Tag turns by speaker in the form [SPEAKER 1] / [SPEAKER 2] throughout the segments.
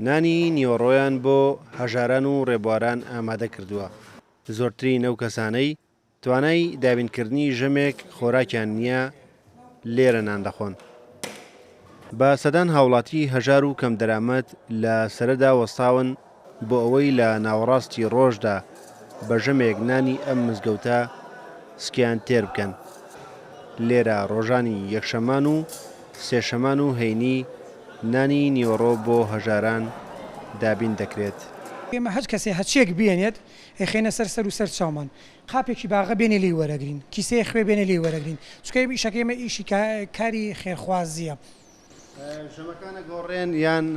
[SPEAKER 1] نانی نیوەڕۆیان بۆ هەژاران و ڕێبواران ئامادە کردووە. زۆرترین ئەو کەسانەی توانای دابینکردنی ژەمێک خۆراکیان نییە لێرە نان دەخۆن. بە سەدان هاوڵاتی هەژار و کەم دەرامەت لە سەرەدا وەستاون بۆ ئەوەی لە ناوەڕاستی ڕۆژدا بە ژەمێک نانی ئەم مزگەوتە سکیان تێر بکەن. لێرە ڕۆژانی یەکشەمان و سێشەمان و هەینی نانی نیوەڕۆ بۆ هەژاران دابین دەکرێت.
[SPEAKER 2] ئێمە هەچ کەسێ هەچێک بێنێت خێنە سەر و سەر چاومان قاپێکی باغە بێنێ لی وەرەگرین کیسەیە خوێ بێنێ لی وەرەگرین چکە ئیشەکە ئێمە ئیشی کاری خێرخوازیە.
[SPEAKER 1] ژەمەکانە گۆڕێن یان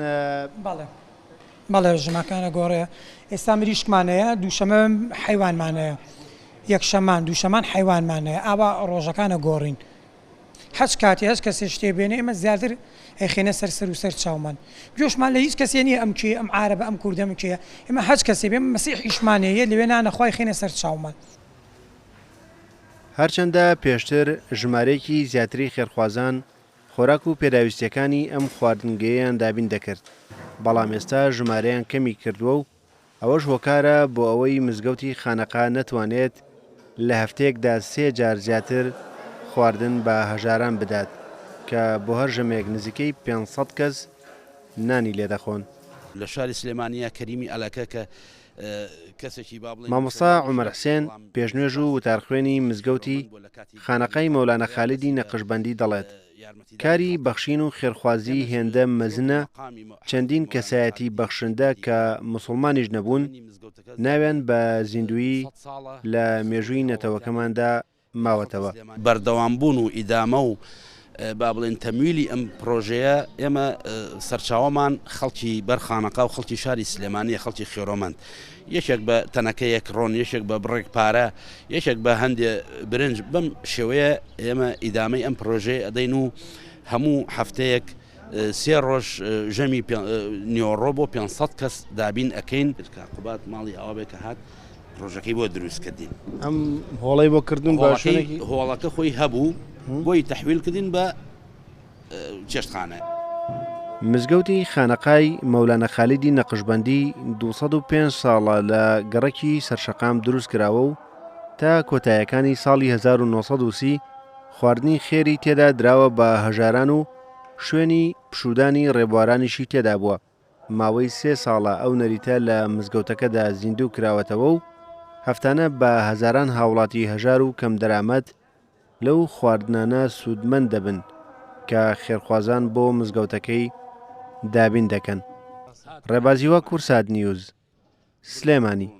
[SPEAKER 2] بەڵێ ژماکانە گۆڕێ. ئێستا مریشکمانەیە، دووشەمە حیوانمانەیە، یەکشەمان دووشەمان حیوانمانەیە، ئاوا ڕۆژەکانە گۆڕین. هەچ کاتی هەچ کەسێ شتێ بێنێ ئێمە زیاتر خێنە سەر و سەر چاومان. گوێشمان لە هیچ کەسێ نییە ئەم کێ ئەم عارەبە ئەم کوردەم کێە. ئێمە هەچ کەسێ بێ مەسیحیشمانەیە لەوێ نانەخوای خێنە سەر چاومان.
[SPEAKER 1] هەرچەندە پێشتر ژمارەیەکی زیاتری خێرخوازان خۆراک و پێداویستیەکانی ئەم خواردنگەیەیان دابین دەکرد، بەڵام ئێستا ژمارەیان کەمی کردووە و ئەوەش هۆکارە بۆ ئەوەی مزگەوتی خانەقا نەتوانێت لە هەفتەیەکدا 3 جار زیاتر خواردن بە هەژاران بدات کە بۆ هەر ژەمێک نزیکەی 500 کەس نانی لێدەخۆن.
[SPEAKER 3] لە شاری سلێمانیە کەریمی ئەلەکە کە کەسێکی
[SPEAKER 1] مامۆستا عومەر حسێن پێشنوێژ و وتارخوێنی مزگەوتی خانەقای مەولانە خالیدی نەقشبەندی دەڵێت کاری بەخشین و خێرخوازی هێندە مەزنە چەندین کەسایەتی بەخشندە کە مسڵمانیش نەبوون ناویان بە زیندویی لە مێژووی نەتەوەکەماندا ماوەتەوە.
[SPEAKER 3] بەردەوامبوون و ئیدامە و با بڵێن تەمویلی ئەم پرۆژەیە ئێمە سەرچاوەمان خەڵکی بەرخانەقا و خەڵکی شاری سلێمانیە، خەڵکی خێرۆمەند، یەکێک بە تەنەکەیەک ڕۆن، یەکێک بە بڕێک پارە، یەکێک بە هەندێ برنج. بەم شێوەیە ئێمە ئیدامەی ئەم پرۆژەیە ئەدەین و هەموو هەفتەیەک 3 ڕۆژ ژەمی نیوەڕۆ بۆ 500 کەس دابین ئەەکەین. قوبات ماڵی ئەوابێکە هات ڕۆژەکەی بۆ دروستکردین.
[SPEAKER 1] ئەم هۆڵەی بۆ کردن
[SPEAKER 3] هۆڵەکە خۆی هەبوو بۆی تەحویلکردین بە چێشتخانە.
[SPEAKER 1] مزگەوتی خانەقای مەولانە خالیدی نەقشبەندی 205 ساڵە لە گەڕەکی سەرشەقام دروست کراوە و تا کۆتاییەکانی ساڵی 1930 خواردنی خێری تێدا دراوە بە هەژاران و شوێنی پشودانی ڕێبوارانیشی تێدا بووە. ماوەی 3 ساڵە ئەو نەریتە لە مزگەوتەکەدا زیندوو کراوەتەوە و هەفتانە بە هەزاران هاوڵاتی هەژار و کەم دەرامەت لەو خواردنانە سوودمەند دەبن کە خێرخوازان بۆ مزگەوتەکەی دابین دەکەن. ڕێبازیوە کورسات نیوز سلێمانی.